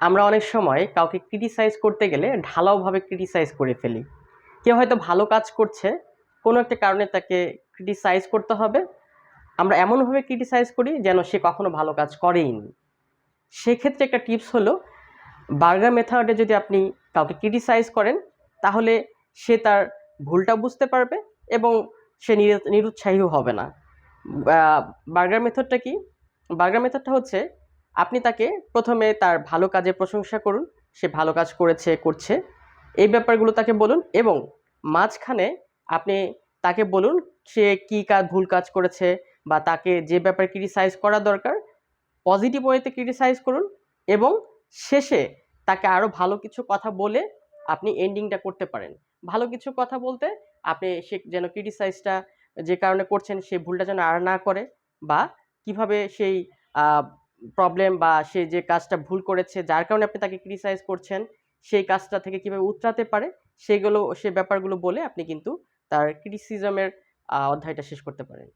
আমরা অনেক সময় কাউকে ক্রিটিসাইজ করতে গেলে ঢালাওভাবে ক্রিটিসাইজ করে ফেলি। কেউ হয়তো ভালো কাজ করছে, কোনো একটা কারণে তাকে ক্রিটিসাইজ করতে হবে। আমরা এমনভাবে ক্রিটিসাইজ করি যেন সে কখনো ভালো কাজ করেইনি। সেক্ষেত্রে একটা টিপস হলো, বার্গার মেথডে যদি আপনি কাউকে ক্রিটিসাইজ করেন, তাহলে সে তার ভুলটা বুঝতে পারবে এবং সে নিরুৎসাহীও হবে না। বার্গার মেথডটা কি? বার্গার মেথডটা হচ্ছে, আপনি তাকে প্রথমে তার ভালো কাজের প্রশংসা করুন, সে ভালো কাজ করেছে, করছে, এই ব্যাপারগুলো তাকে বলুন এবং মাঝখানে আপনি তাকে বলুন সে কী কাজ ভুল কাজ করেছে বা তাকে যে ব্যাপারে ক্রিটিসাইজ করা দরকার পজিটিভ ওয়েতে ক্রিটিসাইজ করুন এবং শেষে তাকে আরও ভালো কিছু কথা বলে আপনি এন্ডিংটা করতে পারেন। ভালো কিছু কথা বলতে আপনি সে যেন ক্রিটিসাইজটা যে কারণে করছেন সেই ভুলটা যেন আর না করে, বা কিভাবে সেই প্রবলেম বা সে যে কাজটা ভুল করেছে যার কারণে আপনি তাকে ক্রিটিসাইজ করছেন সেই কাজটা থেকে কিভাবে উতরাতে পারে সে ব্যাপারগুলো বলে আপনি কিন্তু তার ক্রিটিসিজমের অধ্যায়টা শেষ করতে পারেন।